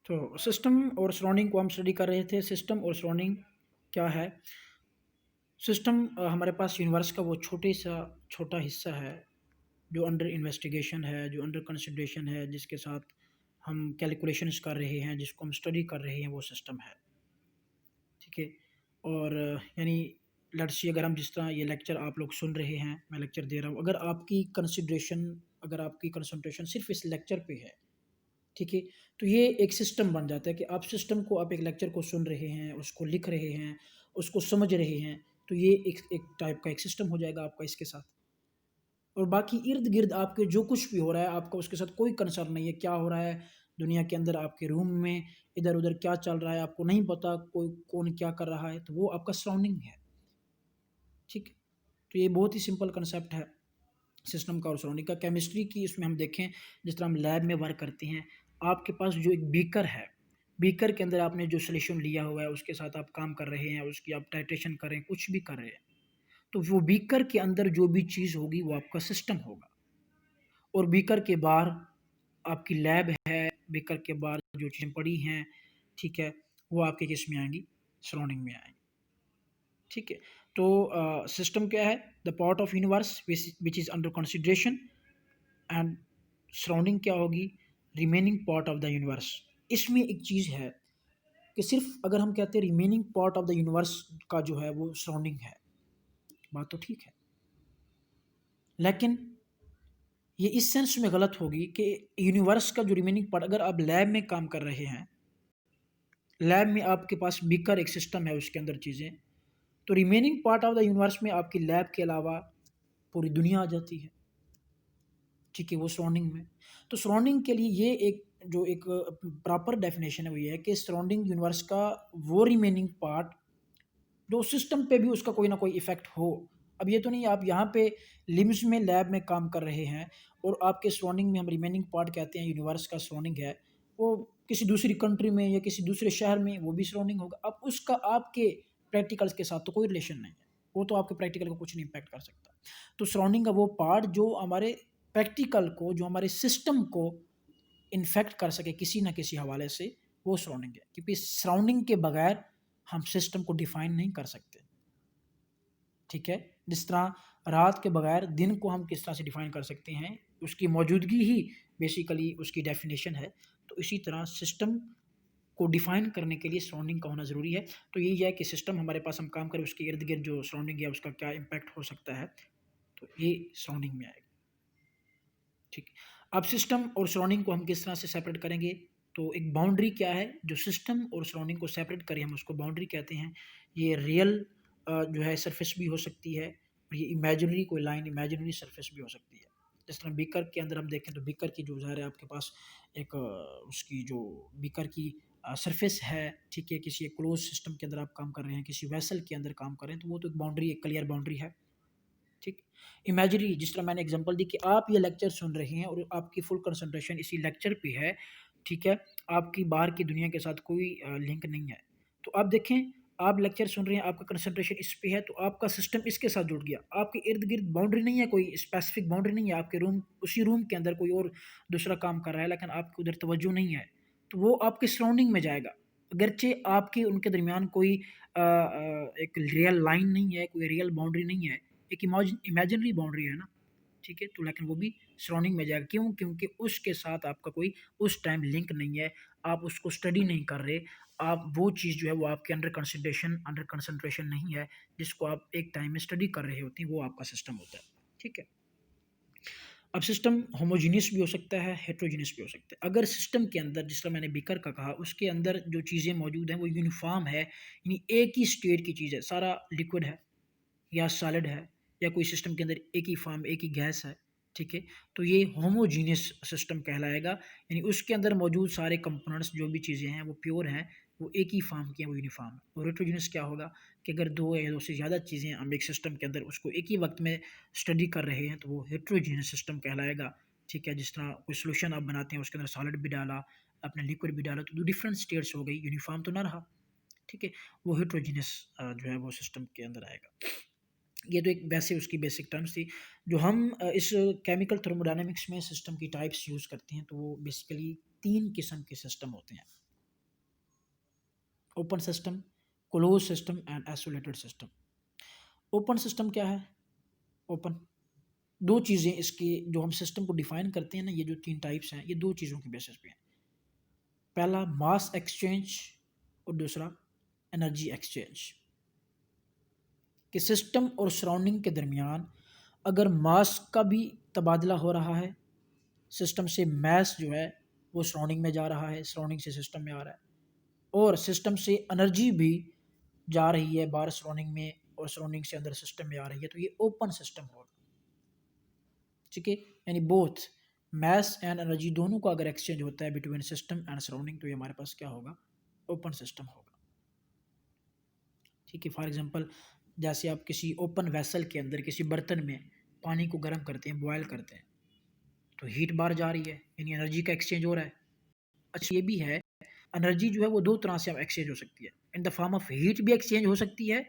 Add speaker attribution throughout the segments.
Speaker 1: तो सिस्टम और सराउंडिंग को हम स्टडी कर रहे थे। सिस्टम और सराउंडिंग क्या है? सिस्टम हमारे पास यूनिवर्स का वो छोटा हिस्सा है जो अंडर इन्वेस्टिगेशन है, जो अंडर कंसिडरेशन है, जिसके साथ हम कैलकुलेशंस कर रहे हैं, जिसको हम स्टडी कर रहे हैं, वो सिस्टम है। ठीक है? और यानी लेट्स सी, अगर हम जिस तरह ये लेक्चर आप लोग सुन रहे हैं, मैं लेक्चर दे रहा हूँ, अगर आपकी कंसंट्रेशन सिर्फ इस लेक्चर पे है, ठीक है, तो ये एक सिस्टम बन जाता है कि आप एक लेक्चर को सुन रहे हैं, उसको लिख रहे हैं, उसको समझ रहे हैं, तो ये एक टाइप का एक सिस्टम हो जाएगा आपका इसके साथ। और बाकी इर्द गिर्द आपके जो कुछ भी हो रहा है, आपका उसके साथ कोई कंसर्न नहीं है। क्या हो रहा है दुनिया के अंदर, आपके रूम में इधर उधर क्या चल रहा है, आपको नहीं पता कोई कौन क्या कर रहा है, तो वो आपका सराउंडिंग है। ठीक है? तो ये बहुत ही सिंपल कंसेप्ट है सिस्टम का और सराउंडिंग का। केमिस्ट्री की इसमें हम देखें, जिस तरह हम लैब में वर्क करते हैं, आपके पास जो एक बीकर है, बीकर के अंदर आपने जो सोल्यूशन लिया हुआ है, उसके साथ आप काम कर रहे हैं, उसकी आप टाइट्रेशन कर रहे हैं, कुछ भी कर रहे हैं, तो वो बीकर के अंदर जो भी चीज़ होगी वो आपका सिस्टम होगा। और बीकर के बाहर आपकी लैब है, बीकर के बाहर जो चीज़ें पड़ी हैं, ठीक है, वो आपके किस में आएंगी? सराउंडिंग में आएंगी। ठीक है? तो सिस्टम क्या है? The part of universe which is under consideration. And surrounding क्या होगी? Remaining part of the universe. इसमें एक चीज़ है कि सिर्फ अगर हम कहते हैं remaining part of the universe का जो है वो सराउंडिंग है, बात तो ठीक है, लेकिन ये इस सेंस में गलत होगी कि यूनिवर्स का जो रिमेनिंग पार्ट, अगर आप लैब में काम कर रहे हैं, लैब में आपके पास बीकर एक सिस्टम है, उसके अंदर चीज़ें, तो remaining part of the universe में आपकी लैब के अलावा पूरी दुनिया आ जाती है। ठीक है? वो सराउंडिंग में। तो सराउंडिंग के लिए ये एक प्रॉपर डेफिनेशन है, वो ये है कि सराउंडिंग यूनिवर्स का वो रिमेनिंग पार्ट जो सिस्टम पे भी उसका कोई ना कोई इफ़ेक्ट हो। अब ये तो नहीं आप यहाँ पे लिम्स में लैब में काम कर रहे हैं और आपके सराउंडिंग में हम रिमेनिंग पार्ट कहते हैं यूनिवर्स का सराउंडिंग है, वो किसी दूसरी कंट्री में या किसी दूसरे शहर में वो भी सराउंडिंग होगा। अब उसका आपके प्रैक्टिकल्स के साथ तो कोई रिलेशन नहीं है। वो तो आपके प्रैक्टिकल को कुछ नहीं इम्पैक्ट कर सकता। तो सराउंडिंग का वो पार्ट जो हमारे प्रैक्टिकल को, जो हमारे सिस्टम को इन्फेक्ट कर सके किसी न किसी हवाले से, वो सराउंडिंग है। क्योंकि सराउंडिंग के बगैर हम सिस्टम को डिफाइन नहीं कर सकते। ठीक है? जिस तरह रात के बगैर दिन को हम किस तरह से डिफाइन कर सकते हैं, उसकी मौजूदगी ही बेसिकली उसकी डेफिनेशन है। तो इसी तरह सिस्टम को डिफाइन करने के लिए सराउंडिंग का होना ज़रूरी है। तो यही है कि सिस्टम हमारे पास हम काम करें, उसके इर्द गिर्द जो सराउंडिंग है उसका क्या इम्पैक्ट हो सकता है, तो ये सराउंडिंग में आएगा। ठीक। अब सिस्टम और सराउंडिंग को हम किस तरह से सेपरेट करेंगे? तो एक बाउंड्री क्या है जो सिस्टम और सराउंडिंग को सेपरेट करें, हम उसको बाउंड्री कहते हैं। ये रियल जो है सरफेस भी हो सकती है, और ये इमेजिनरी कोई लाइन, इमेजिनरी सरफेस भी हो सकती है। जिस तरह बीकर के अंदर हम देखें तो बीकर की जो ज़ाहिर है आपके पास एक उसकी जो बीकर की सरफेस है, ठीक है, किसी एक क्लोज सिस्टम के अंदर आप काम कर रहे हैं, किसी वेसल के अंदर काम कर रहे हैं, तो वो तो एक बाउंड्री, एक क्लियर बाउंड्री है। ठीक। इमेजिनरी, जिस तरह मैंने एग्जांपल दी कि आप ये लेक्चर सुन रहे हैं और आपकी फुल कंसंट्रेशन इसी लेक्चर पे है, ठीक है, आपकी बाहर की दुनिया के साथ कोई लिंक नहीं है। तो आप देखें, आप लेक्चर सुन रहे हैं, आपका कंसंट्रेशन इस पे है, तो आपका सिस्टम इसके साथ जुड़ गया। आपके इर्द गिर्द बाउंड्री नहीं है, कोई स्पेसिफिक बाउंड्री नहीं है, आपके रूम, उसी रूम के अंदर कोई और दूसरा काम कर रहा है, लेकिन आपको उधर तवज्जो नहीं है, तो वो आपके सराउंडिंग में जाएगा। अगरचे आपके उनके दरमियान कोई एक रियल लाइन नहीं है, कोई रियल बाउंड्री नहीं है, एक इमेजिनरी बाउंड्री है ना, ठीक है, तो लेकिन वो भी सराउंडिंग में जाएगा। क्यों? क्योंकि उसके साथ आपका कोई उस टाइम लिंक नहीं है, आप उसको स्टडी नहीं कर रहे, आप वो चीज़ जो है वो आपके अंडर कंसंट्रेशन नहीं है, जिसको आप एक टाइम में स्टडी कर रहे होते हैं, वो आपका सिस्टम होता है। ठीक है? अब सिस्टम होमोजीनियस भी हो सकता है, हेट्रोजीनियस भी हो सकता है। अगर सिस्टम के अंदर, जिस तरह मैंने बीकर का कहा, उसके अंदर जो चीज़ें मौजूद हैं वो यूनिफॉर्म है, यानी एक ही स्टेट की चीज़ है, सारा लिक्विड है या सॉलिड है, या कोई सिस्टम के अंदर एक ही फॉर्म, एक ही गैस है, ठीक है, तो ये होमोजीनियस सिस्टम कहलाएगा। यानी उसके अंदर मौजूद सारे कंपोनेंट्स, जो भी चीज़ें हैं वो प्योर हैं, वो एक ही फॉर्म की हैं, वो यूनिफॉर्म है। और हेट्रोजीनियस क्या होगा कि अगर दो या दो से ज़्यादा चीज़ें हम एक सिस्टम के अंदर उसको एक ही वक्त में स्टडी कर रहे हैं, तो वो हेट्रोजीनियस सिस्टम कहलाएगा। ठीक है? जिस तरह कोई सोल्यूशन आप बनाते हैं, उसके अंदर सॉलिड भी डाला, आपने लिक्विड भी डाला, तो दो डिफरेंट स्टेट्स हो गई, यूनिफॉर्म तो ना रहा। ठीक है? वो हेट्रोजीनियस जो है वो सिस्टम के अंदर आएगा। ये तो एक वैसे उसकी बेसिक टर्म्स थी। जो हम इस केमिकल थर्मोडायनामिक्स में सिस्टम की टाइप्स यूज़ करते हैं, तो वो बेसिकली 3 किस्म के सिस्टम होते हैं। Open system, close system and isolated system. Open system क्या है? ओपन, दो चीज़ें इसकी जो हम सिस्टम को डिफाइन करते हैं ना, ये जो तीन टाइप्स हैं, ये दो चीज़ों की बेसिस पे हैं। पहला मास एक्सचेंज और दूसरा एनर्जी एक्सचेंज। कि सिस्टम और सराउंडिंग के दरमियान अगर मास का भी तबादला हो रहा है, सिस्टम से मास जो है वो सराउंडिंग में जा रहा है, सराउंडिंग से सिस्टम में आ रहा है, और सिस्टम से एनर्जी भी जा रही है बाहर सराउंडिंग में और सराउंडिंग से अंदर सिस्टम में आ रही है, तो ये ओपन सिस्टम होगा। ठीक है, यानी बोथ मास एंड एनर्जी दोनों का अगर एक्सचेंज होता है बिटवीन सिस्टम एंड सराउंडिंग, तो ये हमारे पास क्या होगा? ओपन सिस्टम होगा। ठीक है, फॉर एग्जांपल जैसे आप किसी ओपन वेसल के अंदर किसी बर्तन में पानी को गर्म करते हैं, बॉयल करते हैं, तो हीट बाहर जा रही है, यानी एनर्जी का एक्सचेंज हो रहा है। अच्छा, ये भी है, एनर्जी जो है वो दो तरह से एक्सचेंज हो सकती है। In the form of heat भी एक्सचेंज हो सकती है,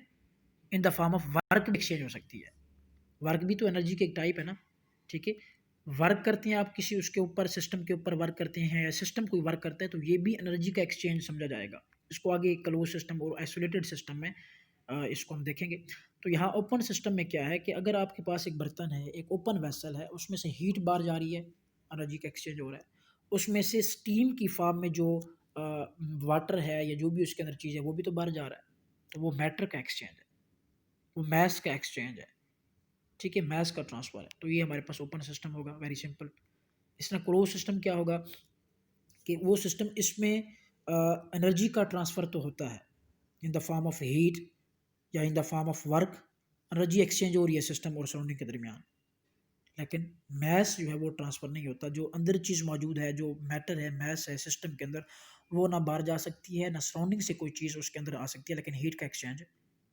Speaker 1: in the form of work भी एक्सचेंज हो सकती है। वर्क भी तो एनर्जी के एक टाइप है ना। ठीक है, वर्क करते हैं आप किसी उसके ऊपर, सिस्टम के ऊपर वर्क करते हैं, या सिस्टम कोई वर्क करता है, तो ये भी एनर्जी का एक्सचेंज समझा जाएगा। इसको आगे क्लोज सिस्टम और आइसोलेटेड सिस्टम में इसको हम देखेंगे। तो यहाँ ओपन सिस्टम में क्या है कि अगर आपके पास एक बर्तन है, एक ओपन वेसल है, उसमें से हीट बाहर जा रही है, एनर्जी का एक्सचेंज हो रहा है, उसमें से स्टीम की फॉर्म में जो वाटर है या जो भी उसके अंदर चीज़ है वो भी तो बाहर जा रहा है, तो वो मैटर का एक्सचेंज है, वो मैस का एक्सचेंज है। ठीक है, मैस का ट्रांसफर है, तो ये हमारे पास ओपन सिस्टम होगा, वेरी सिंपल। इस तरह क्लोज सिस्टम क्या होगा कि वो सिस्टम, इसमें एनर्जी का ट्रांसफ़र तो होता है in the form of heat या in the form of work, energy exchange हो रही है सिस्टम और सराउंडिंग के दरमियान, लेकिन मैस जो है वो ट्रांसफ़र नहीं होता। जो अंदर चीज़ मौजूद है, जो मैटर है, मैस है सिस्टम के अंदर, वो ना बाहर जा सकती है, ना सराउंडिंग से कोई चीज़ उसके अंदर आ सकती है, लेकिन हीट का एक्सचेंज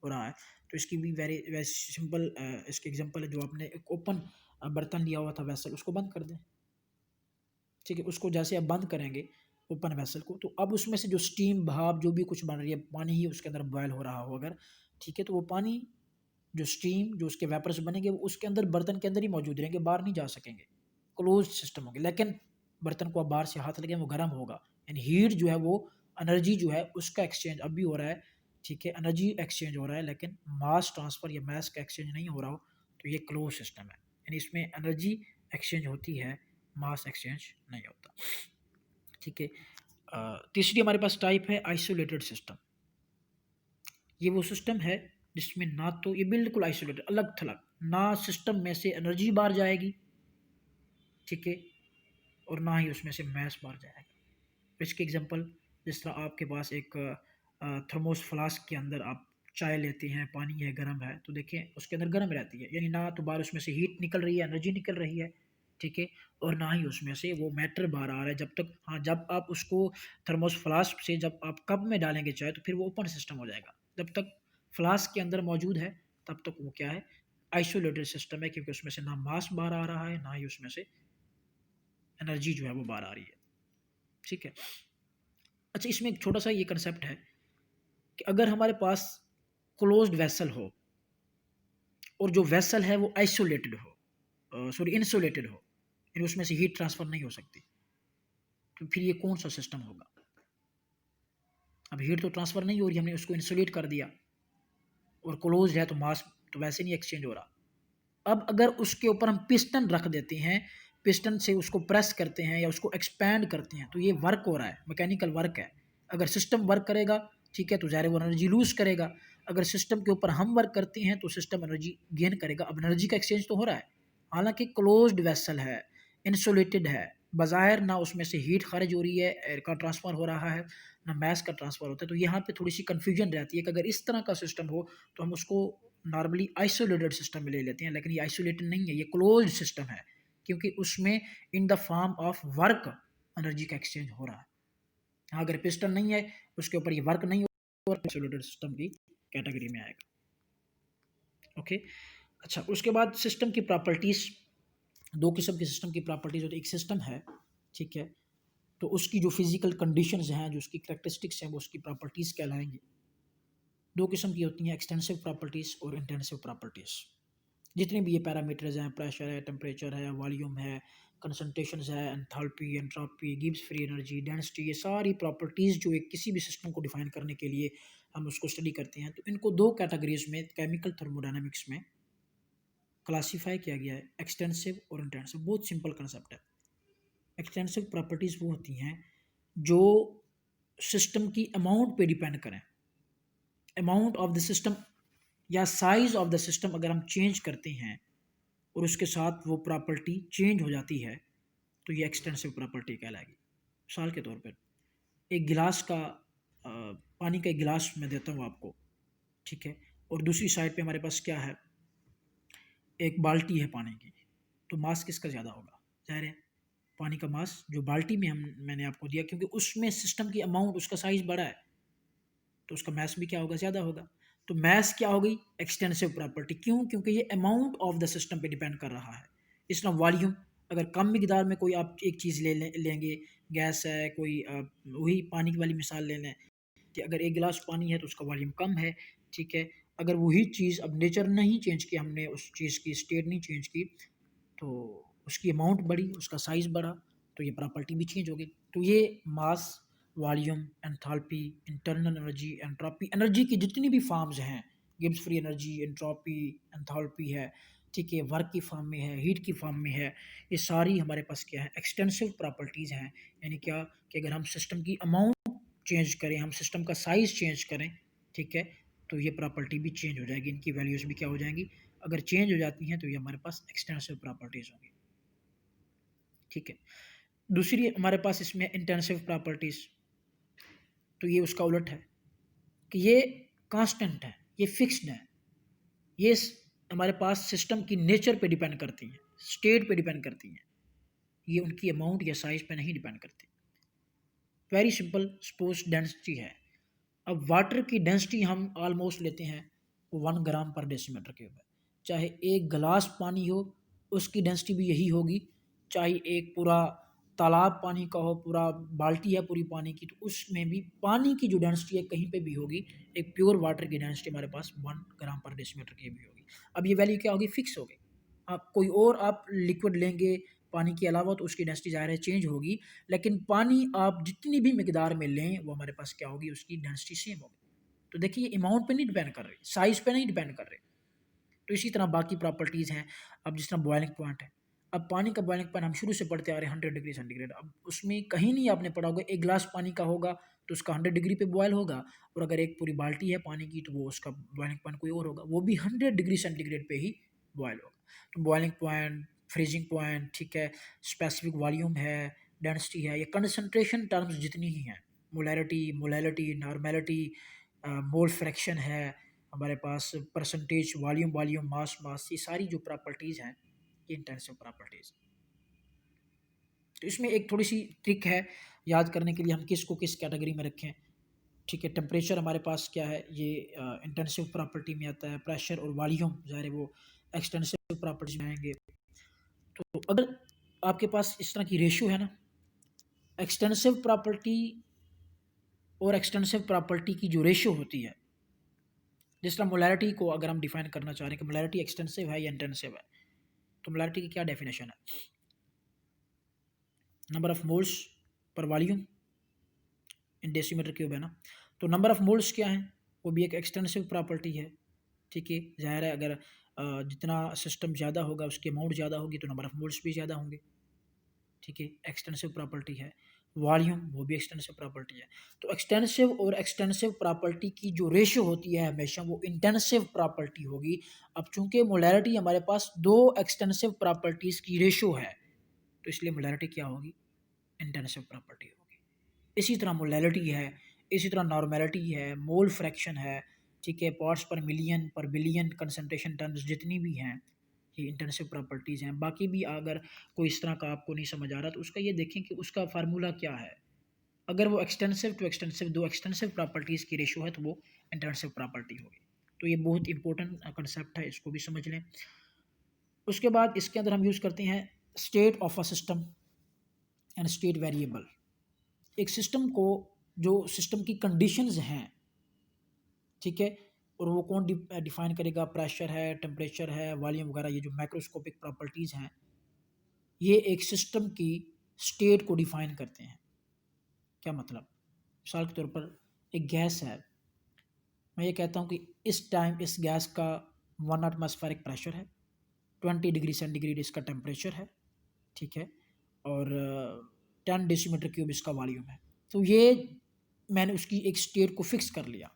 Speaker 1: हो रहा है। तो इसकी भी वेरी वेरी सिंपल इसके एग्जांपल है, जो आपने एक ओपन बर्तन लिया हुआ था वेसल, उसको बंद कर दें। ठीक है, उसको जैसे आप बंद करेंगे ओपन वेसल को, तो अब उसमें से जो स्टीम, भाप, जो भी कुछ बन रही है, पानी ही उसके अंदर बॉयल हो रहा हो अगर, ठीक है, तो वो पानी, जो स्टीम, जो उसके वेपर्स बनेंगे, वो उसके अंदर बर्तन के अंदर ही मौजूद रहेंगे, बाहर नहीं जा सकेंगे। क्लोज सिस्टम होगी, लेकिन बर्तन को आप बाहर से हाथ लगे वो गर्म होगा, यानी हीट जो है वो, एनर्जी जो है उसका एक्सचेंज अब भी हो रहा है। ठीक है, एनर्जी एक्सचेंज हो रहा है, लेकिन मास ट्रांसफ़र या मास का एक्सचेंज नहीं हो रहा हो, तो ये क्लोज सिस्टम है, यानी इसमें एनर्जी एक्सचेंज होती है, मास एक्सचेंज नहीं होता। ठीक है, तीसरी हमारे पास टाइप है आइसोलेटेड सिस्टम। ये वो सिस्टम है जिसमें ना तो ये बिल्कुल आइसोलेटेड, अलग थलग, ना सिस्टम में से एनर्जी बाहर जाएगी, ठीक है, और ना ही उसमें से मैस बाहर जाएगा। इसके एग्जांपल, जिस तरह आपके पास एक थर्मोस फ्लास्क के अंदर आप चाय लेते हैं, पानी है, गर्म है, तो देखें उसके अंदर गर्म रहती है, यानी ना तो बाहर उसमें से हीट निकल रही है, एनर्जी निकल रही है, ठीक है, और ना ही उसमें से वो मैटर बाहर आ रहा है। जब तक, हाँ, जब आप उसको थर्मोस फ्लास्क से जब आप कप में डालेंगे चाय, तो फिर वो ओपन सिस्टम हो जाएगा। जब तक फ्लास्क के अंदर मौजूद है, तब तक वो क्या है? आइसोलेटेड सिस्टम है, क्योंकि उसमें से ना मास बाहर आ रहा है, ना ही उसमें से एनर्जी जो है वो बाहर आ रही है। ठीक है, अच्छा, इसमें एक छोटा सा ये कंसेप्ट है कि अगर हमारे पास क्लोज्ड वेसल हो और जो वेसल है वो आइसोलेटेड हो, सॉरी इंसुलेटेड हो, यानी उसमें से हीट ट्रांसफर नहीं हो सकती, तो फिर ये कौन सा सिस्टम होगा? अब हीट तो ट्रांसफर नहीं हो रही, हमने उसको इंसुलेट कर दिया, और क्लोज्ड है तो मास तो वैसे नहीं एक्सचेंज हो रहा। अब अगर उसके ऊपर हम पिस्टन रख देते हैं, पिस्टन से उसको प्रेस करते हैं या उसको एक्सपैंड करते हैं, तो ये वर्क हो रहा है, मैकेनिकल वर्क है। अगर सिस्टम वर्क करेगा, ठीक है, तो ज़ाहिर वो एनर्जी लूज़ करेगा। अगर सिस्टम के ऊपर हम वर्क करते हैं तो सिस्टम एनर्जी गेन करेगा। अब एनर्जी का एक्सचेंज तो हो रहा है, हालांकि क्लोज्ड वेसल है, इंसुलेटेड है, बाज़ाहिर ना उसमें से हीट खारिज हो रही है, एयर का ट्रांसफ़र हो रहा है, ना मैस का ट्रांसफ़र होता है। तो यहाँ पे थोड़ी सी कन्फ्यूजन रहती है कि अगर इस तरह का सिस्टम हो तो हम उसको नॉर्मली आइसोलेटेड सिस्टम में ले लेते हैं, लेकिन ये आइसोलेटेड नहीं है, ये क्लोज सिस्टम है, क्योंकि उसमें इन the form of work energy का एक्सचेंज हो रहा है। हाँ, अगर पिस्टन नहीं है, उसके ऊपर ये वर्क नहीं हो, आइसोलेटेड सिस्टम की कैटेगरी में आएगा। ओके, अच्छा, उसके बाद सिस्टम की प्रॉपर्टीज़, दो किस्म के सिस्टम की प्रॉपर्टीज़ होती है। एक सिस्टम है, ठीक है, तो उसकी जो फिजिकल कंडीशंस हैं, जो उसकी करेक्टरिस्टिक्स हैं, वो उसकी प्रॉपर्टीज़ कहलाएंगी। दो किस्म की होती हैं, एक्सटेंसिव प्रॉपर्टीज़ और इंटेंसिव प्रॉपर्टीज़। जितने भी ये पैरामीटर्स हैं, प्रेशर है, टेम्परेचर है, वॉल्यूम है, कंसंट्रेशंस है, enthalpy, entropy, Gibbs free energy, density, ये सारी प्रॉपर्टीज़ जो एक किसी भी सिस्टम को डिफाइन करने के लिए हम उसको स्टडी करते हैं, तो इनको दो कैटेगरीज में केमिकल थर्मोडायनामिक्स में क्लासीफाई किया गया है, एक्सटेंसिव और इंटेंसिव। बहुत सिंपल कंसेप्ट है। एक्सटेंसिव प्रॉपर्टीज़ वो होती हैं जो सिस्टम की अमाउंट पे डिपेंड करें। अमाउंट ऑफ द सिस्टम या साइज ऑफ द सिस्टम अगर हम चेंज करते हैं और उसके साथ वो प्रॉपर्टी चेंज हो जाती है तो ये एक्सटेंसिव प्रॉपर्टी कहलाएगी। मिसाल के तौर पर एक गिलास का पानी का एक गिलास मैं देता हूँ आपको, ठीक है, और दूसरी साइड पे हमारे पास क्या है, एक बाल्टी है पानी की, तो मास किसका ज़्यादा होगा? जाहिर है पानी का मास जो बाल्टी में मैंने आपको दिया, क्योंकि उसमें सिस्टम की अमाउंट, उसका साइज़ बड़ा है, तो उसका मैस भी क्या होगा? ज़्यादा होगा। तो मैस क्या हो गई? Extensive property. क्यों? क्योंकि ये अमाउंट ऑफ द सिस्टम पे डिपेंड कर रहा है। इस तरह वॉल्यूम, अगर कम मिकदार में कोई आप एक चीज़ लेंगे, गैस है कोई, वही पानी वाली मिसाल ले लें कि अगर एक गिलास पानी है तो उसका वॉल्यूम कम है, ठीक है। अगर वही चीज़, अब नेचर नहीं चेंज किया हमने, उस चीज़ की स्टेट नहीं चेंज की, तो उसकी अमाउंट बढ़ी, उसका साइज़ बढ़ा, तो ये प्रॉपर्टी भी चेंज हो गई। तो ये mass, volume, enthalpy, internal energy, entropy, energy की जितनी भी फॉर्म्स हैं, Gibbs free energy, entropy, enthalpy है, ठीक है, वर्क की फॉर्म में है, हीट की फॉर्म में है, ये सारी हमारे पास क्या है? एक्सटेंसिव प्रॉपर्टीज़ हैं। यानी क्या कि अगर हम सिस्टम की अमाउंट चेंज करें, हम सिस्टम का साइज़ चेंज करें, ठीक है, तो ये प्रॉपर्टी भी चेंज हो जाएगी, इनकी वैल्यूज़ भी क्या हो जाएंगी? अगर चेंज हो जाती हैं तो ये हमारे पास एक्सटेंसिव प्रॉपर्टीज़ होंगी, ठीक है। दूसरी हमारे पास इसमें इंटेंसिव प्रॉपर्टीज़, तो ये उसका उलट है कि ये कांस्टेंट है, ये फिक्स्ड है, ये हमारे पास सिस्टम की नेचर पे डिपेंड करती हैं, स्टेट पे डिपेंड करती हैं, ये उनकी अमाउंट या साइज पे नहीं डिपेंड करती। वेरी सिंपल, सपोज डेंसिटी है। अब वाटर की डेंसिटी हम ऑलमोस्ट लेते हैं 1 ग्राम पर डेसीमीटर क्यूब है। चाहे एक गिलास पानी हो उसकी डेंसिटी भी यही होगी, चाहे एक पूरा तालाब पानी का हो, पूरा बाल्टी है पूरी पानी की, तो उसमें भी पानी की जो डेंसिटी है कहीं पे भी होगी, एक प्योर वाटर की डेंसिटी हमारे पास 1 ग्राम पर डेसीमीटर क्यूब भी होगी। अब ये वैल्यू क्या होगी? फिक्स होगी। आप कोई और आप लिक्विड लेंगे पानी के अलावा तो उसकी डेंसिटी ज़ाहिर है चेंज होगी, लेकिन पानी आप जितनी भी मिकदार में लें वो हमारे पास क्या होगी? उसकी डेंसिटी सेम होगी। तो देखिए ये अमाउंट पे नहीं डिपेंड कर रही, साइज़ पे नहीं डिपेंड कर रही। तो इसी तरह बाकी प्रॉपर्टीज़ हैं। अब जिस तरह बॉइलिंग पॉइंट है, अब पानी का बॉइलिंग पॉइंट हम शुरू से पढ़ते आ रहे हैं 100 डिग्री सेंटीग्रेड। अब उसमें कहीं नहीं आपने पढ़ा होगा एक गिलास पानी का होगा तो उसका 100 डिग्री पे बॉयल होगा, और अगर एक पूरी बाल्टी है पानी की तो वो उसका बॉइलिंग पॉइंट कोई और होगा, वो भी 100 डिग्री सेंटीग्रेड पे ही बॉयल होगा। तो बॉइलिंग पॉइंट, फ्रीजिंग पॉइंट, ठीक है, स्पेसिफिक वॉल्यूम है, डेंसिटी है, ये कंसंट्रेशन टर्म्स जितनी ही हैं, molarity, molality, normality, mole fraction है हमारे पास, परसेंटेज, वॉल्यूम वॉल्यूम, मास मास, ये सारी जो प्रॉपर्टीज़ हैं ये इंटेंसिव प्रॉपर्टीज़। तो इसमें एक थोड़ी सी ट्रिक है याद करने के लिए, हम किसको किस कैटेगरी में रखें, ठीक है। टेम्परेचर हमारे पास क्या है? ये इंटेंसिव प्रॉपर्टी में आता है। प्रेशर और वॉल्यूम ज़ाहिर है वो एक्सटेंसिव प्रॉपर्टीज में आएंगे। तो अगर आपके पास इस तरह की रेशियो है ना, एक्सटेंसिव प्रॉपर्टी और एक्सटेंसिव प्रॉपर्टी की जो रेशियो होती है, जिस तरह मोलैरिटी को अगर हम डिफाइन करना चाह रहे हैं कि मोलैरिटी एक्सटेंसिव है या इंटेंसिव है, तो मोलैरिटी की क्या डेफिनेशन है? Number of moles per volume in decimetre cube है ना। तो नंबर ऑफ मोल्स क्या है? वो भी एक एक्सटेंसिव प्रॉपर्टी है, ठीक है। ज़ाहिर है अगर जितना सिस्टम ज़्यादा होगा उसकी अमाउंट ज़्यादा होगी तो नंबर ऑफ मोल्स भी ज़्यादा होंगे, ठीक है, एक्सटेंसिव प्रॉपर्टी है। वॉल्यूम वो भी एक्सटेंसिव प्रॉपर्टी है। तो एक्सटेंसिव और एक्सटेंसिव प्रॉपर्टी की जो रेशियो होती है हमेशा वो इंटेंसिव प्रॉपर्टी होगी। अब चूंकि मोलैरिटी हमारे पास दो एक्सटेंसिव प्रॉपर्टीज़ की रेशियो है, तो इसलिए मोलैरिटी क्या होगी? इंटेंसिव प्रॉपर्टी होगी। इसी तरह मोलैलिटी है, इसी तरह नॉर्मेलिटी है, मोल फ्रैक्शन है, ठीक है, पार्ट्स पर मिलियन पर बिलियन, कंसंट्रेशन टर्म्स जितनी भी हैं ये इंटेंसिव प्रॉपर्टीज़ हैं। बाकी भी अगर कोई इस तरह का आपको नहीं समझ आ रहा तो उसका ये देखें कि उसका फार्मूला क्या है। अगर वो एक्सटेंसिव टू एक्सटेंसिव, दो एक्सटेंसिव प्रॉपर्टीज़ की रेशो है तो वो इंटेंसिव प्रॉपर्टी होगी। तो ये बहुत इंपॉर्टेंट कंसेप्ट है, इसको भी समझ लें। उसके बाद इसके अंदर हम यूज़ करते हैं state of a system and state variable. एक सिस्टम को, जो सिस्टम की कंडीशंस हैं, ठीक है, और वो कौन डिफाइन करेगा? प्रेशर है, टेम्परेचर है, वॉल्यूम वगैरह, ये जो माइक्रोस्कोपिक प्रॉपर्टीज़ हैं ये एक सिस्टम की स्टेट को डिफाइन करते हैं। क्या मतलब? मिसाल के तौर पर एक गैस है, मैं ये कहता हूँ कि इस टाइम इस गैस का 1 एटमॉस्फेरिक प्रेशर है, 20 डिग्री सेंटीग्रेड इसका टेम्परेचर है, ठीक है, और 10 डेसीमीटर क्यूब इसका वॉल्यूम है। तो ये मैंने उसकी एक स्टेट को फिक्स कर लिया।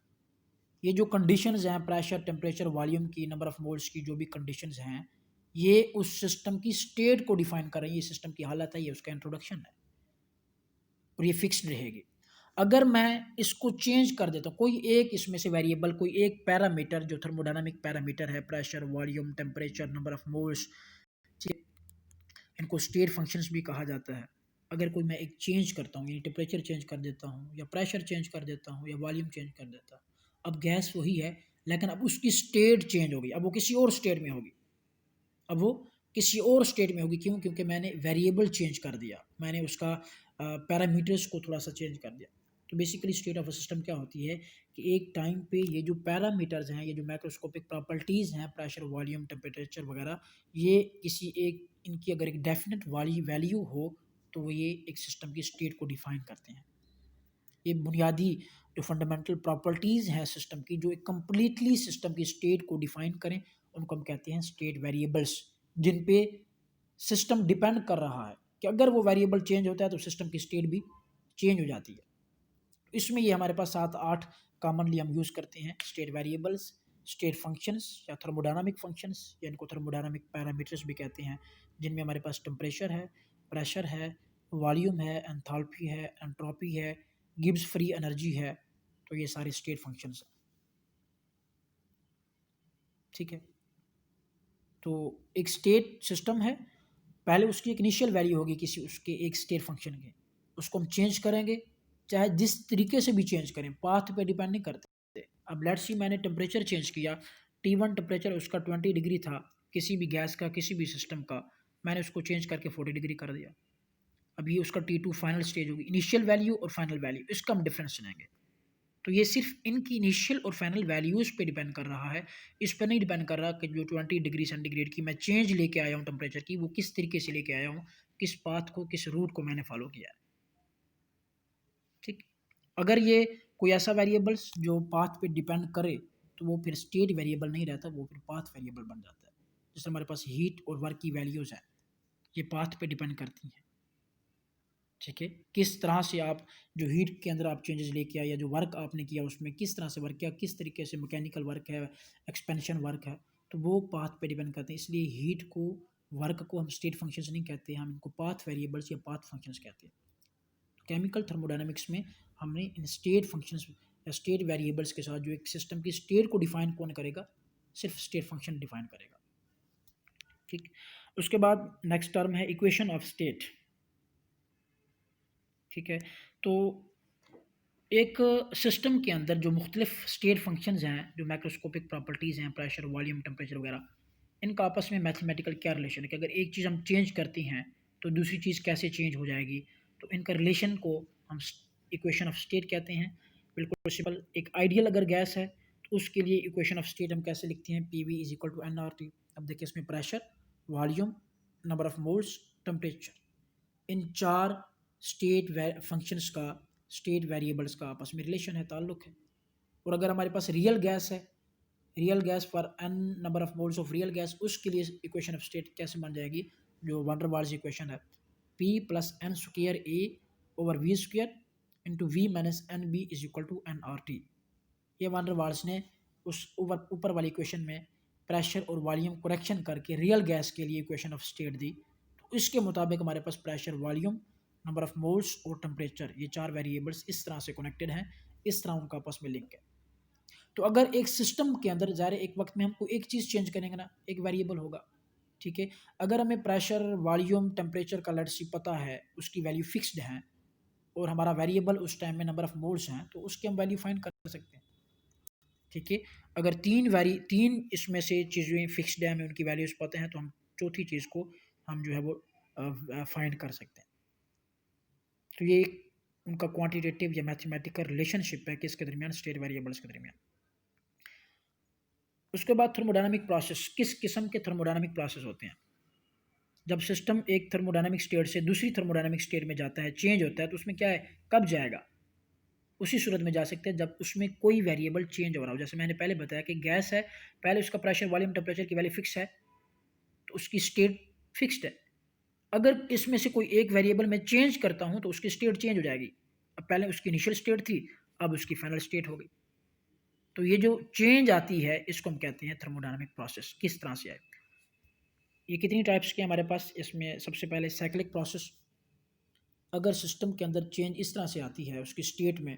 Speaker 1: ये जो कंडीशंस हैं, प्रेशर, टेम्परेचर, वॉल्यूम की, नंबर ऑफ मोल्स की, जो भी कंडीशंस हैं, ये उस सिस्टम की स्टेट को डिफाइन कर रही है। ये सिस्टम की हालत है, ये उसका इंट्रोडक्शन है, और ये फिक्स्ड रहेगी। अगर मैं इसको चेंज कर देता हूँ, कोई एक इसमें से वेरिएबल, कोई एक पैरामीटर जो थर्मोडायनामिक पैरामीटर है, pressure, volume, temperature, number of moles, इनको स्टेट फंक्शंस भी कहा जाता है। अगर कोई मैं एक चेंज करता हूँ, यानी टेम्परेचर चेंज कर देता हूँ, या प्रेशर चेंज कर देता हूँ, या वॉल्यूम चेंज कर देता हूँ, अब गैस वही है, लेकिन अब उसकी स्टेट चेंज होगी। अब वो किसी और स्टेट में होगी। अब वो किसी और स्टेट में होगी। क्यों? क्योंकि मैंने वेरिएबल चेंज कर दिया, मैंने उसका पैरामीटर्स को थोड़ा सा चेंज कर दिया। तो basically state of a system क्या होती है कि एक टाइम पे ये जो पैरामीटर्स हैं, ये जो माइक्रोस्कोपिक प्रॉपर्टीज़ हैं, प्रेशर, वॉल्यूम, टेम्परेचर वगैरह, ये किसी एक, इनकी अगर एक डेफिनेट वाली वैल्यू हो, तो वो ये एक सिस्टम की स्टेट को डिफाइन करते हैं। ये बुनियादी जो फंडामेंटल प्रॉपर्टीज़ हैं सिस्टम की, जो एक कम्प्लीटली सिस्टम की स्टेट को डिफाइन करें, उनको हम कहते हैं स्टेट वेरिएबल्स, जिन पे सिस्टम डिपेंड कर रहा है कि अगर वो वेरिएबल चेंज होता है तो सिस्टम की स्टेट भी चेंज हो जाती है। इसमें ये हमारे पास 7-8 कॉमनली हम यूज़ करते हैं स्टेट वेरिएबल्स, स्टेट फंक्शंस या थर्मोडायनामिक फंक्शंस, या इनको थर्मोडायनामिक पैरामीटर्स भी कहते हैं, जिनमें हमारे पास टेम्परेचर है, प्रेशर है, वॉल्यूम है, एंथैल्पी है, एंट्रोपी है, गिब्स फ्री एनर्जी है। तो ये सारे स्टेट फंक्शंस हैं, ठीक है। तो एक स्टेट सिस्टम है, पहले उसकी एक इनिशियल वैल्यू होगी किसी उसके एक स्टेट फंक्शन के, उसको हम चेंज करेंगे, चाहे जिस तरीके से भी चेंज करें, पाथ पे डिपेंड नहीं करते। अब लेट्स सी मैंने टेम्परेचर चेंज किया, T1 टेम्परेचर उसका 20 डिग्री था, किसी भी गैस का, किसी भी सिस्टम का, मैंने उसको चेंज करके 40 डिग्री कर दिया। अब ये उसका T2 फाइनल स्टेज होगी, इनिशियल वैल्यू और फाइनल वैल्यू, इसका हम डिफरेंस चुनेंगे। तो ये सिर्फ इनकी इनिशियल और फाइनल वैल्यूज़ पे डिपेंड कर रहा है, इस पर नहीं डिपेंड कर रहा कि जो 20 डिग्री सेंटीग्रेड की मैं चेंज लेके आया हूँ टेम्परेचर की, वो किस तरीके से लेके आया हूँ, किस पाथ को, किस रूट को मैंने फॉलो किया है, ठीक। अगर ये कोई ऐसा वेरिएबल्स जो पाथ पे डिपेंड करे, तो वो फिर स्टेट वेरिएबल नहीं रहता, वो फिर पाथ वेरिएबल बन जाता है। जैसे हमारे पास हीट और वर्क की वैल्यूज़ हैं, ये पाथ पे डिपेंड करती हैं, ठीक है। किस तरह से आप जो हीट के अंदर आप चेंजेस लेके आए, या जो वर्क आपने किया उसमें किस तरह से वर्क किया, किस तरीके से मैकेनिकल वर्क है, एक्सपेंशन वर्क है, तो वो पाथ पे डिपेंड करते हैं। इसलिए हीट को, वर्क को हम स्टेट फंक्शंस नहीं कहते, हम इनको पाथ वेरिएबल्स या पाथ फंक्शंस कहते हैं। केमिकल थर्मोडायनामिक्स में हमने इन स्टेट फंक्शंस या स्टेट वेरिएबल्स के साथ जो एक सिस्टम की स्टेट को डिफाइन कौन करेगा, सिर्फ स्टेट फंक्शन डिफाइन करेगा, ठीक। उसके बाद नेक्स्ट टर्म है इक्वेशन ऑफ स्टेट, ठीक है। तो एक सिस्टम के अंदर जो मुख्तलिफ स्टेट फंक्शंस हैं, जो माइक्रोस्कोपिक प्रॉपर्टीज़ हैं, प्रेशर, वॉल्यूम, टेम्परेचर वगैरह, इनका आपस में मैथमेटिकल क्या रिलेशन है कि अगर एक चीज़ हम चेंज करती हैं तो दूसरी चीज़ कैसे चेंज हो जाएगी। तो इनका रिलेशन को हम इक्वेशन ऑफ स्टेट कहते हैं। बिल्कुल सिंपल, एक आइडियल अगर गैस है तो उसके लिए इक्वेशन ऑफ स्टेट हम कैसे लिखते हैं, PV is equal to nRT। अब देखिए इसमें pressure, volume, number of moles, temperature, इन चार स्टेट फंक्शंस का, स्टेट वेरिएबल्स का आपस में रिलेशन है, ताल्लुक है। और अगर हमारे पास रियल गैस है, real gas for n number of moles of real gas, उसके लिए इक्वेशन ऑफ स्टेट कैसे बन जाएगी, जो वंडर वाल्स इक्वेशन है, P plus n square A over v square into v minus n b is equal to nRT। ये van der Waals ने उस ऊपर वाली इक्वेशन में प्रेशर और वॉल्यूम करेक्शन करके रियल गैस के लिए इक्वेशन ऑफ स्टेट दी। तो इसके मुताबिक हमारे पास pressure, volume, number of moles और टेम्परेचर, ये चार वेरिएबल्स इस तरह से कनेक्टेड हैं, इस तरह उनका आपस में लिंक है। तो अगर एक सिस्टम के अंदर ज़ाहिर एक वक्त में हमको एक चीज़ चेंज करेंगे ना, एक वेरिएबल होगा, ठीक है। अगर हमें प्रेशर, वॉल्यूम, टेम्परेचर का लेट्स सी पता है, उसकी वैल्यू फिक्स्ड है, और हमारा वेरिएबल उस टाइम में नंबर ऑफ मोल्स हैं, तो उसकी हम वैल्यू फाइंड कर सकते हैं, ठीक है। अगर तीन इसमें से चीज़ें फिक्स्ड है, हमें उनकी वैल्यूज़ पता हैं, तो हम चौथी चीज़ को हम जो है वो फाइंड कर सकते हैं। तो ये उनका क्वांटिटेटिव या मैथमेटिकल रिलेशनशिप है किसके दरमियान, स्टेट वेरिएबल्स के दरमियान। उसके बाद थर्मोडायनामिक प्रोसेस, किस किस्म के थर्मोडायनामिक प्रोसेस होते हैं। जब सिस्टम एक थर्मोडायनामिक स्टेट से दूसरी थर्मोडायनामिक स्टेट में जाता है, चेंज होता है, तो उसमें क्या है, कब जाएगा? उसी सूरत में जा सकते हैं जब उसमें कोई वेरिएबल चेंज हो रहा हो। जैसे मैंने पहले बताया कि गैस है, पहले उसका प्रेशर, वॉल्यूम, टेम्परेचर की वैल्यू फिक्स है, तो उसकी स्टेट फिक्स्ड है। अगर इसमें से कोई एक वेरिएबल मैं चेंज करता हूँ तो उसकी स्टेट चेंज हो जाएगी। अब पहले उसकी इनिशियल स्टेट थी, अब उसकी फाइनल स्टेट हो गई। तो ये जो चेंज आती है इसको हम कहते हैं थर्मोडायनामिक प्रोसेस। किस तरह से है, ये कितनी टाइप्स के हमारे पास, इसमें सबसे पहले साइक्लिक प्रोसेस। अगर सिस्टम के अंदर चेंज इस तरह से आती है उसकी स्टेट में,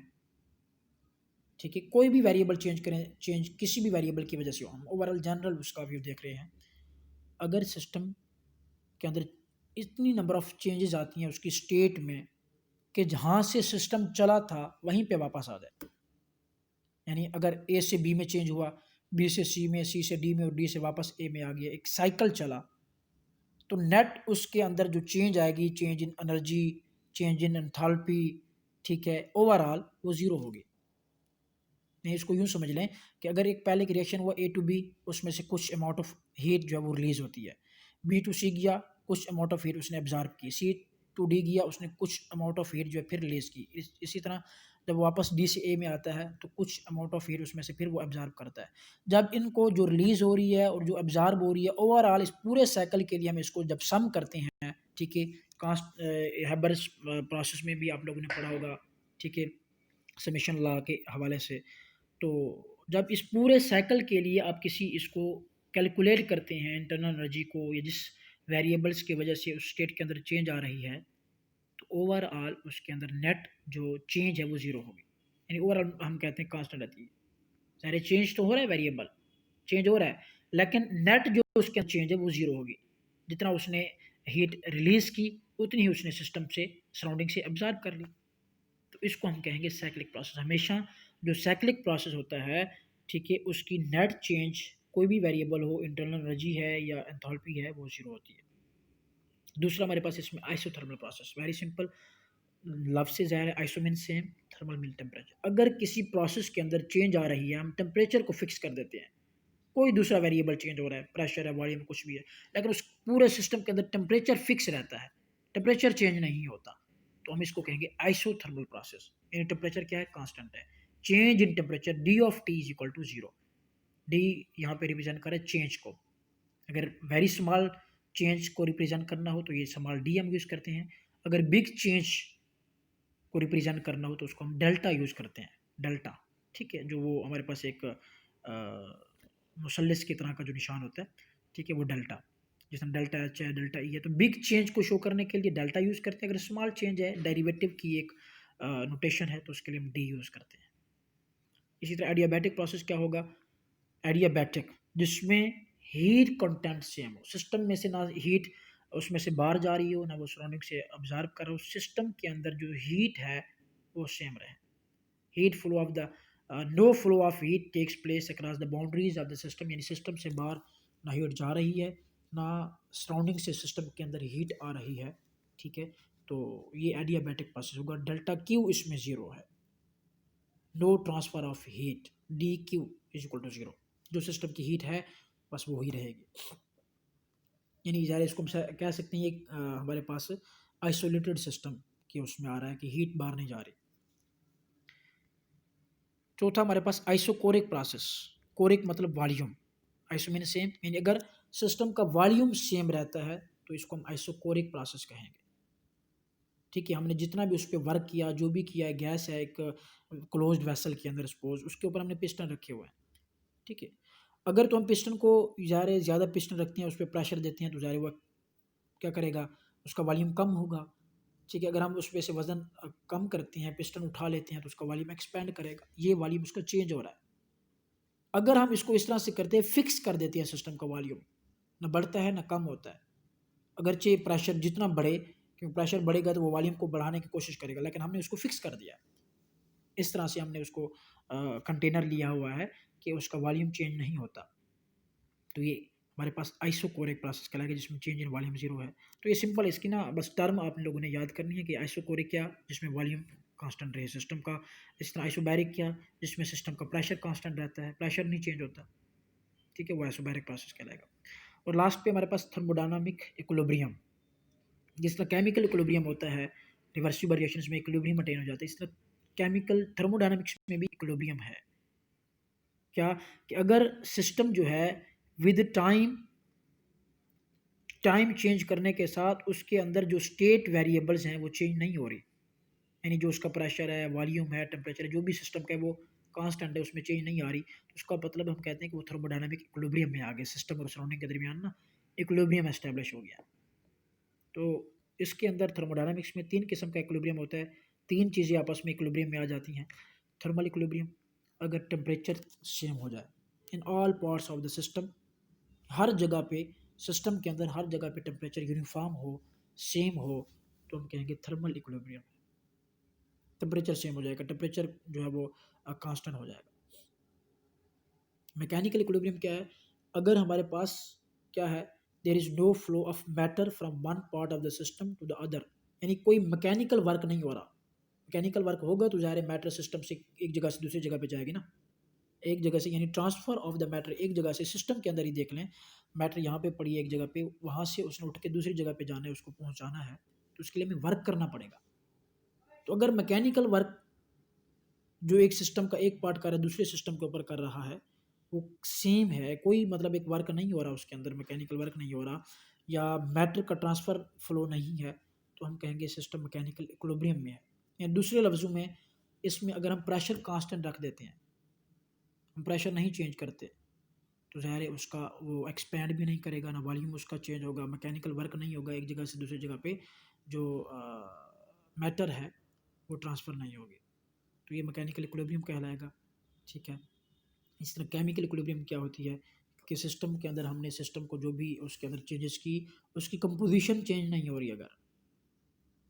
Speaker 1: ठीक है, कोई भी वेरिएबल चेंज करें, चेंज किसी भी वेरिएबल की वजह से हो, हम ओवरऑल जनरल उसका व्यू देख रहे हैं। अगर सिस्टम के अंदर इतनी नंबर ऑफ चेंजेस आती हैं उसकी स्टेट में कि जहाँ से सिस्टम चला था वहीं पे वापस आ जाए, यानी अगर ए से बी में चेंज हुआ, बी से सी में, सी से डी में और डी से वापस ए में आ गया, एक साइकिल चला, तो नेट उसके अंदर जो चेंज आएगी, change in energy, change in enthalpy, ठीक है, ओवरऑल वो ज़ीरो होगी। नहीं, इसको यूँ समझ लें कि अगर एक पहले की रिएक्शन हुआ ए टू बी, उसमें से कुछ अमाउंट ऑफ हीट जो है वो रिलीज़ होती है, बी टू सी गया, कुछ अमाउंट ऑफ हीट उसने एब्जॉर्ब की, सी टू डी गया, उसने कुछ अमाउंट ऑफ हीट जो है फिर रिलीज़ की, इसी तरह जब वापस डी से ए में आता है तो कुछ अमाउंट ऑफ हीट उसमें से फिर वो एब्जॉर्ब करता है। जब इनको जो रिलीज़ हो रही है और जो एब्जॉर्ब हो रही है, ओवरऑल इस पूरे साइकिल के लिए हम इसको जब सम करते हैं, ठीक है, कास्ट हैबर्स प्रोसेस में भी आप लोगों ने पढ़ा होगा, ठीक है, समेशन लॉ के हवाले से। तो जब इस पूरे साइकिल के लिए आप किसी इसको कैलकुलेट करते हैं इंटरनल एनर्जी को, या जिस वेरिएबल्स की वजह से उस स्टेट के अंदर चेंज आ रही है, तो ओवरऑल उसके अंदर नेट जो चेंज है वो ज़ीरो होगी, यानी ओवरऑल हम कहते हैं कांस्टेंट रहती है। सारे चेंज तो हो रहा है, वेरिएबल चेंज हो रहा है, लेकिन नेट जो उसके अंदर चेंज है वो ज़ीरो होगी। जितना उसने हीट रिलीज़ की उतनी ही उसने सिस्टम से, सराउंडिंग से एब्जॉर्ब कर ली। तो इसको हम कहेंगे साइक्लिक प्रोसेस। हमेशा जो साइक्लिक प्रोसेस होता है, ठीक है, उसकी नेट चेंज कोई भी वेरिएबल हो, इंटरनल एनर्जी है या एंथैल्पी है, वो जीरो होती है। दूसरा हमारे पास इसमें isothermal process, very simple, love से ज़ाहिर है, iso mean same, thermal mean temperature. अगर किसी प्रोसेस के अंदर चेंज आ रही है, हम टेम्परेचर को फिक्स कर देते हैं, कोई दूसरा वेरिएबल चेंज हो रहा है, प्रेशर है, वॉल्यूम, कुछ भी है, लेकिन उस पूरे सिस्टम के अंदर टेम्परेचर फिक्स रहता है, टेम्परेचर चेंज नहीं होता, तो हम इसको कहेंगे आइसोथर्मल प्रोसेस। यानी टेम्परेचर क्या है, कांस्टेंट है। Change in temperature d of t is equal to zero. D यहाँ पे रिप्रेजेंट करे चेंज को। अगर वेरी स्मॉल चेंज को रिप्रेजेंट करना हो तो ये स्मॉल डी हम यूज़ करते हैं। अगर बिग चेंज को रिप्रेजेंट करना हो तो उसको हम डेल्टा यूज़ करते हैं, डेल्टा, ठीक है, जो वो हमारे पास एक मुसल्लिस की तरह का जो निशान होता है, ठीक है, वो डेल्टा, जिस तरह डेल्टा एच है, डेल्टा ई है। तो बिग चेंज को शो करने के लिए डेल्टा यूज़ करते हैं। अगर स्मॉल चेंज है, डेरिवेटिव की एक नोटेशन है, तो उसके लिए हम डी यूज़ करते हैं। इसी तरह एडियाबैटिक प्रोसेस क्या होगा, एडियाबैटिक, जिसमें हीट कंटेंट सेम हो, सिस्टम में से ना हीट उसमें से बाहर जा रही हो, ना वो सराउंडिंग से ऑब्जर्व कर रहा हो, सिस्टम के अंदर जो हीट है वो सेम रहे। Heat flow of the no flow of heat takes place across the boundaries of the system, यानी सिस्टम से बाहर ना हीट जा रही है, ना सराउंडिंग से सिस्टम के अंदर हीट आ रही है, ठीक है। तो ये एडियाबैटिक प्रोसेस होगा। डेल्टा क्यू इसमें ज़ीरो है, no transfer of heat, d q is equal to zero. जो सिस्टम की हीट है बस वो ही रहेगी, यानी ज़्यादा इसको हम कह सकते हैं एक हमारे पास आइसोलेटेड सिस्टम के उसमें आ रहा है कि हीट बाहर नहीं जा रही। चौथा हमारे पास आइसोकोरिक प्रोसेस, कोरिक मतलब वॉल्यूम, आइसो मीन सेम, यानी अगर सिस्टम का वॉल्यूम सेम रहता है तो इसको हम आइसोकोरिक प्रोसेस कहेंगे, ठीक है। हमने जितना भी उस पर वर्क किया, जो भी किया है, गैस है एक क्लोज्ड वेसल के अंदर, सपोज उसके ऊपर हमने पिस्टन रखे हुए हैं, ठीक है। अगर तो हम पिस्टन को ज़्यादा पिस्टन रखते हैं, उस पर प्रेशर देते हैं, तो ज़ाहिर वो क्या करेगा, उसका वॉल्यूम कम होगा, ठीक है। अगर हम उस पे से वज़न कम करते हैं, पिस्टन उठा लेते हैं, तो उसका वॉल्यूम एक्सपेंड करेगा, ये वॉल्यूम उसका चेंज हो रहा है। अगर हम इसको इस तरह से करते हैं, फिक्स कर देते हैं सिस्टम का वॉल्यूम, ना बढ़ता है ना कम होता है, अगरचे प्रेशर जितना बढ़े, क्योंकि प्रेशर बढ़ेगा तो वो वॉल्यूम को बढ़ाने की कोशिश करेगा, लेकिन हमने उसको फिक्स कर दिया, इस तरह से हमने उसको कंटेनर लिया हुआ है कि उसका वॉल्यूम चेंज नहीं होता। तो ये हमारे पास आइसोकोरिक प्रोसेस कहलाएगा, जिसमें चेंज इन वॉल्यूम ज़ीरो है। तो ये सिंपल, इसकी ना बस टर्म आप लोगों ने याद करनी है कि आइसोकोरिक क्या, जिसमें वॉल्यूम कांस्टेंट रहे सिस्टम का, इस तरह आइसोबैरिक क्या, जिसमें सिस्टम का प्रेशर कांस्टेंट रहता है, प्रेशर नहीं चेंज होता, ठीक है, वो आइसोबैरिक प्रोसेस कहलाएगा। और लास्ट पे हमारे पास थर्मोडायनामिक इक्विलिब्रियम, जिसका केमिकल इक्विलिब्रियम होता है, रिवर्सिबल रिएक्शंस में इक्विलिब्रियम अटेन हो जाता है, इसका केमिकल थर्मोडायनामिक्स में भी इक्विलिब्रियम है। क्या कि अगर सिस्टम जो है विद टाइम टाइम चेंज करने के साथ उसके अंदर जो स्टेट वेरिएबल्स हैं वो चेंज नहीं हो रही, यानी जो उसका प्रेशर है, वॉल्यूम है, टेम्परेचर है, जो भी सिस्टम का है वो कांस्टेंट है, उसमें चेंज नहीं आ रही, तो उसका मतलब हम कहते हैं कि वो थर्मोडायनामिक इक्विलिब्रियम में आ गए, सिस्टम और सराउंडिंग के दरमियान ना इक्विलिब्रियम एस्टेब्लिश हो गया। तो इसके अंदर थर्मोडायनामिक्स में 3 किस्म का इक्विलिब्रियम होता है, 3 चीज़ें आपस में इक्विलिब्रियम में आ जाती हैं। थर्मल इक्विलिब्रियम, अगर टेम्परेचर सेम हो जाए in all parts of the system, हर जगह पे सिस्टम के अंदर हर जगह पे टेम्परेचर यूनिफॉर्म हो, सेम हो, तो हम कहेंगे थर्मल इक्विलिब्रियम। टेम्परेचर सेम हो जाएगा, टेम्परेचर जो है वो कांस्टेंट हो जाएगा। मैकेनिकल इक्विलिब्रियम क्या है, अगर हमारे पास क्या है, there is no flow of matter from one part of the system to the other, यानी कोई मैकेनिकल वर्क नहीं हो रहा। मैकेनिकल वर्क होगा तो ज़ाहिर है मैटर सिस्टम से एक जगह से दूसरी जगह पे जाएगी ना, एक जगह से, यानी ट्रांसफर ऑफ द मैटर एक जगह से, सिस्टम के अंदर ही देख लें, मैटर यहाँ पे पड़ी है एक जगह पे, वहाँ से उसने उठ के दूसरी जगह पे जाना है, उसको पहुँचाना है, तो उसके लिए हमें वर्क करना पड़ेगा। तो अगर मैकेनिकल वर्क जो एक सिस्टम का एक पार्ट कर रहा है दूसरे सिस्टम के ऊपर कर रहा है वो सेम है, कोई मतलब एक वर्क नहीं हो रहा उसके अंदर, मैकेनिकल वर्क नहीं हो रहा, या मैटर का ट्रांसफ़र फ्लो नहीं है, तो हम कहेंगे सिस्टम मैकेनिकल इक्विलिब्रियम में है। या दूसरे लफ्ज़ों में इसमें अगर हम प्रेशर कांस्टेंट रख देते हैं, हम प्रेशर नहीं चेंज करते, तो ज़ाहिर है उसका वो एक्सपैंड भी नहीं करेगा, ना वॉल्यूम उसका चेंज होगा, मैकेनिकल वर्क नहीं होगा, एक जगह से दूसरी जगह पे जो मैटर है वो ट्रांसफ़र नहीं होगी, तो ये मैकेनिकल इक्विलिब्रियम कहलाएगा। ठीक है। इस तरह केमिकल इक्विलिब्रियम क्या होती है कि सिस्टम के अंदर हमने सिस्टम को जो भी उसके अंदर चेंजेस की, उसकी कंपोजिशन चेंज नहीं हो रही, अगर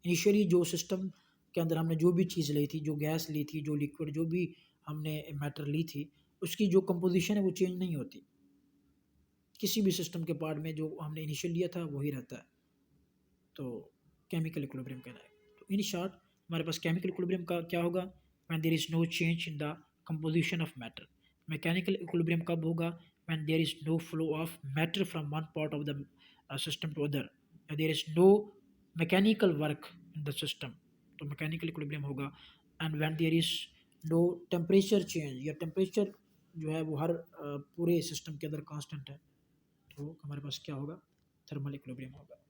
Speaker 1: इनिशियली जो सिस्टम के अंदर हमने जो भी चीज़ ली थी, जो गैस ली थी, जो लिक्विड, जो भी हमने मैटर ली थी, उसकी जो कंपोजिशन है वो चेंज नहीं होती, किसी भी सिस्टम के पार्ट में जो हमने इनिशियल लिया था वही रहता है, तो केमिकल इक्विलिब्रियम कहलाएगा। तो इन शॉर्ट हमारे पास केमिकल इक्विलिब्रियम का क्या होगा, when there is no change in the composition of matter. Mechanical equilibrium कब होगा, when there is no flow of matter from one part of the system to other, there is no mechanical work in the system, तो mechanical equilibrium होगा। And when there is no temperature change, या temperature जो है वो हर पूरे system के अंदर constant है, तो हमारे पास क्या होगा, थर्मल इक्विलिब्रियम होगा।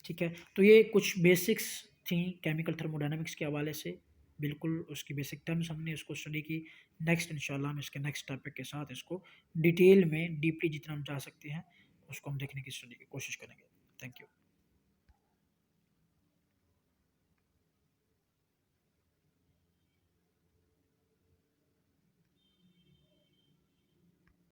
Speaker 1: ठीक है, तो ये कुछ बेसिक्स थी केमिकल थर्मोडायनामिक्स के हवाले से, बिल्कुल उसकी बेसिक टर्म्स हमने उसको स्टडी की। नेक्स्ट इंशाल्लाह हम इसके नेक्स्ट टॉपिक के साथ इसको डिटेल में डीपली जितना हम चाह सकते हैं उसको हम देखने की स्टडी की कोशिश करेंगे। Thank you.